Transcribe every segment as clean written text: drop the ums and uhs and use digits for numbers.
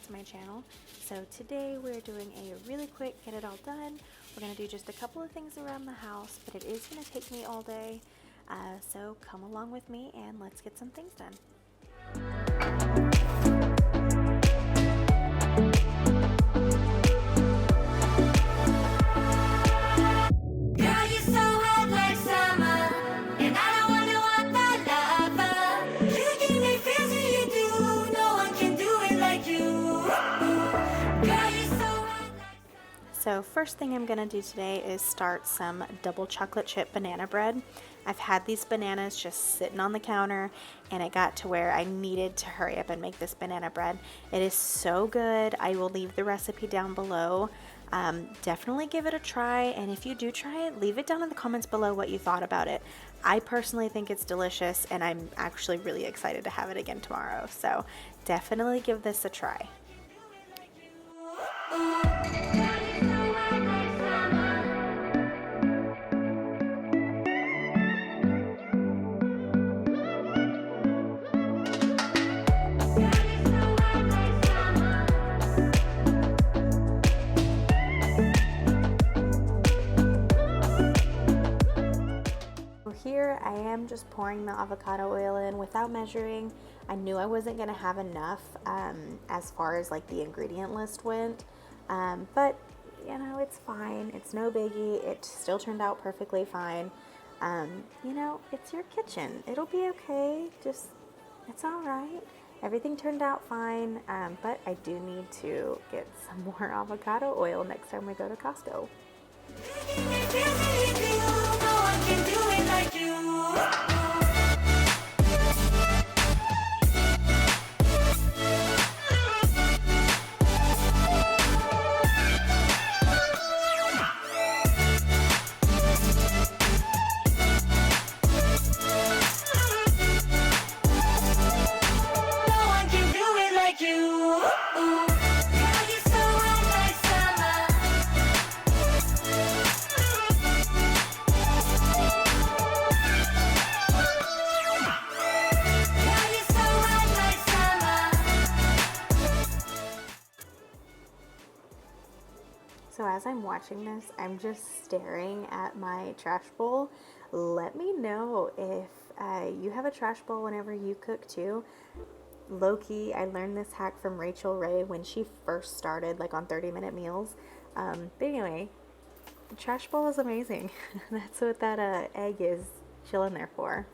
to my channel. So today we're doing a really quick get it all done. We're going to do just a couple of things around the house, but it is going to take me all day. So come along with me and let's get some things done. So first thing I'm going to do today is start some double chocolate chip banana bread. I've had these bananas just sitting on the counter and it got to where I needed to hurry up and make this banana bread. It is so good. I will leave the recipe down below. Definitely give it a try, and if you do try it, leave it down in the comments below what you thought about it. I personally think it's delicious and I'm actually really excited to have it again tomorrow. So definitely give this a try. Here I am just pouring the avocado oil in without measuring. I knew I wasn't going to have enough as far as like the ingredient list went, but you know, it's fine. It's no biggie. It still turned out perfectly fine. You know, it's your kitchen. It'll be okay. It's all right. Everything turned out fine, but I do need to get some more avocado oil next time we go to Costco. So as I'm watching this, I'm just staring at my trash bowl. Let me know if you have a trash bowl whenever you cook too. Low-key, I learned this hack from Rachel Ray when she first started, like on 30-minute meals. But anyway, the trash bowl is amazing. That's what that egg is chilling there for.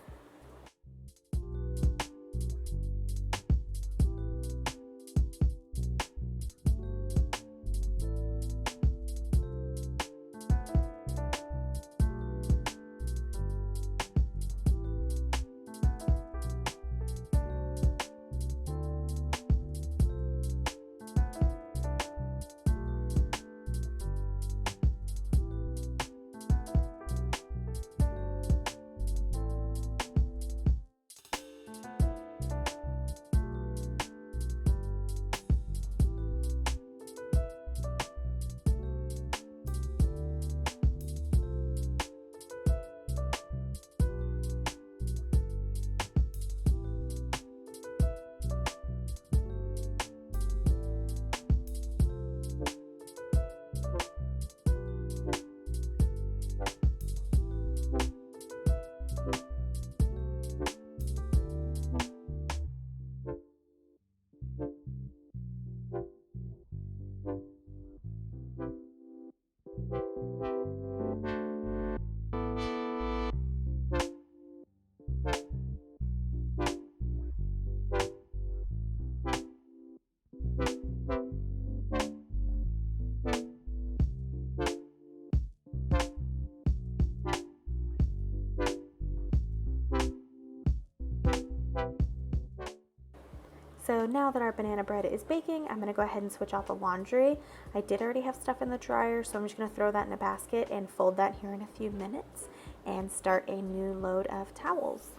So now that our banana bread is baking, I'm going to go ahead and switch out the laundry. I did already have stuff in the dryer, so I'm just going to throw that in a basket and fold that here in a few minutes and start a new load of towels.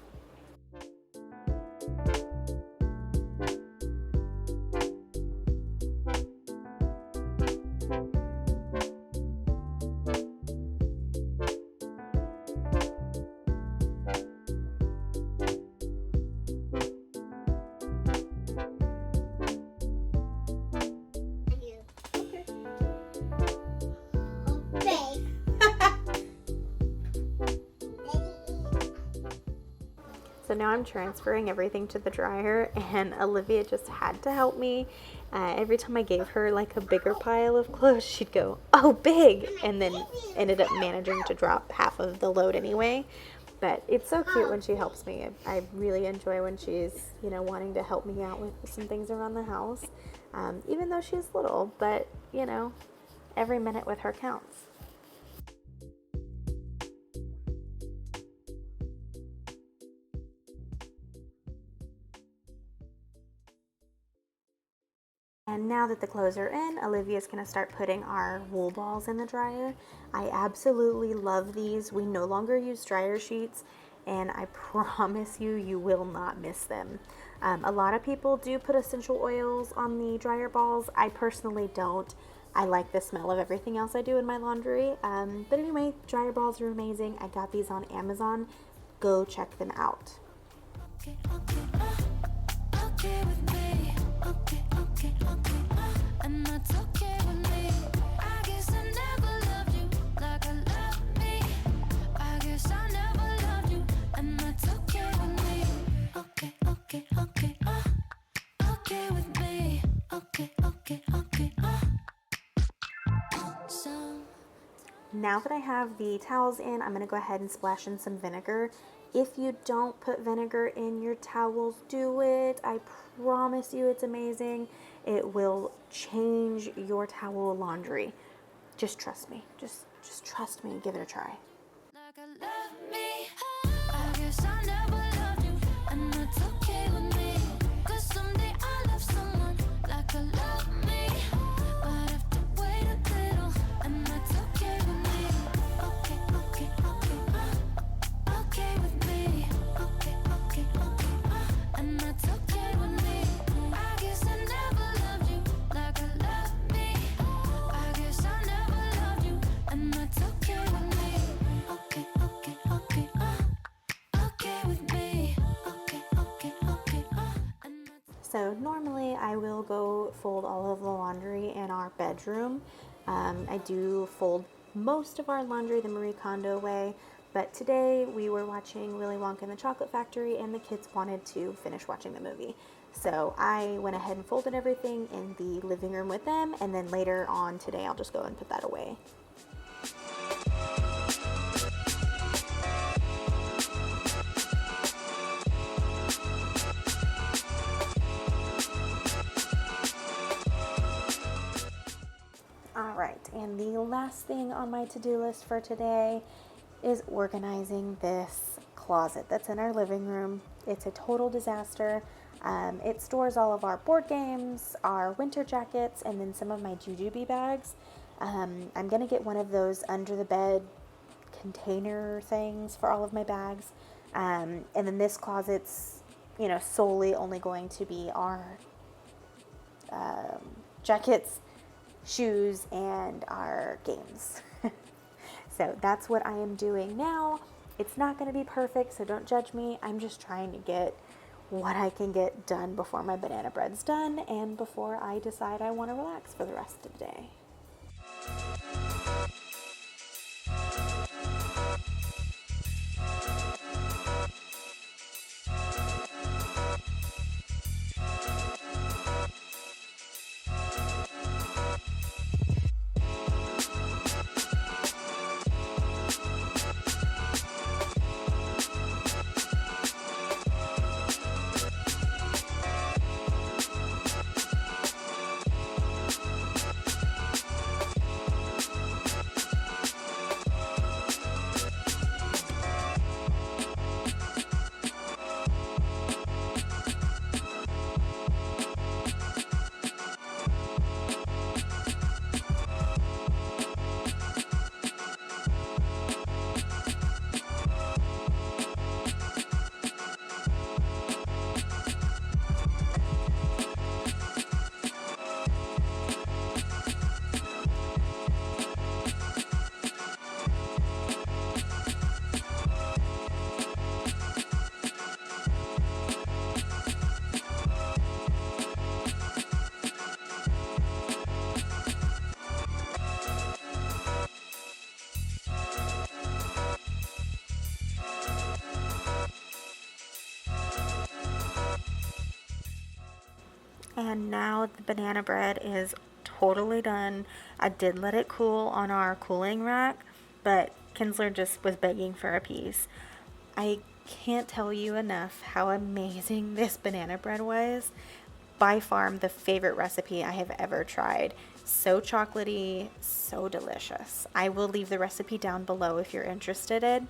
So now I'm transferring everything to the dryer, and Olivia just had to help me. Every time I gave her like a bigger pile of clothes, she'd go, "Oh, big!" and then ended up managing to drop half of the load anyway. But it's so cute when she helps me. I really enjoy when she's, wanting to help me out with some things around the house, even though she's little, but, every minute with her counts. And now that the clothes are in, Olivia's going to start putting our wool balls in the dryer. I absolutely love these. We no longer use dryer sheets, and I promise you, you will not miss them. A lot of people do put essential oils on the dryer balls. I personally don't. I like the smell of everything else I do in my laundry. But anyway, dryer balls are amazing. I got these on Amazon. Go check them out. Okay with me. Okay, and that's okay with me. I guess I never loved you like I love me. I guess I never loved you, and that's okay with me. Okay, okay with me. Okay. Now that I have the towels in, I'm gonna go ahead and splash in some vinegar. If you don't put vinegar in your towels, do it. I promise you it's amazing. It will change your towel laundry. Just trust me. Just trust me and give it a try. Like I love me. I guess I never loved you, and that's okay with me. 'Cause someday I'll love someone like I love me. But I have to wait a little, and that's okay with me. Okay with me. Okay, and that's okay with me. I guess I never loved you like I love me. I guess I never loved you, and that's okay with me. Okay with me. Okay. So normally I will go fold all of the laundry in our bedroom. I do fold most of our laundry the Marie Kondo way, but today we were watching Willy Wonka and the Chocolate Factory, and the kids wanted to finish watching the movie. So I went ahead and folded everything in the living room with them, and then later on today I'll just go and put that away. Alright, and the last thing on my to-do list for today is organizing this closet that's in our living room. It's a total disaster. It stores all of our board games, our winter jackets, and then some of my jujube bags. I'm going to get one of those under the bed container things for all of my bags. And then this closet's, solely only going to be our jackets, shoes, and our games. So that's what I am doing now. It's not going to be perfect, so don't judge me. I'm just trying to get what I can get done before my banana bread's done and before I decide I want to relax for the rest of the day. And now the banana bread is totally done. I did let it cool on our cooling rack, but Kinsler just was begging for a piece. I can't tell you enough how amazing this banana bread was. By far the favorite recipe I have ever tried. So chocolatey, so delicious. I will leave the recipe down below if you're interested in.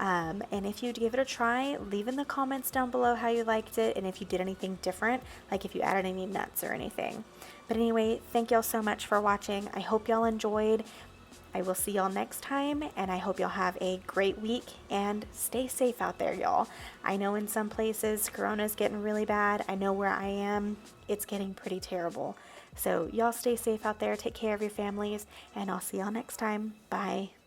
And if you'd give it a try, leave in the comments down below how you liked it and if you did anything different, like if you added any nuts or anything. But anyway, thank y'all so much for watching. I hope y'all enjoyed. I will see y'all next time, and I hope y'all have a great week and stay safe out there, y'all. I know in some places Corona's getting really bad. I know where I am, it's getting pretty terrible. So y'all stay safe out there, take care of your families, and I'll see y'all next time. Bye.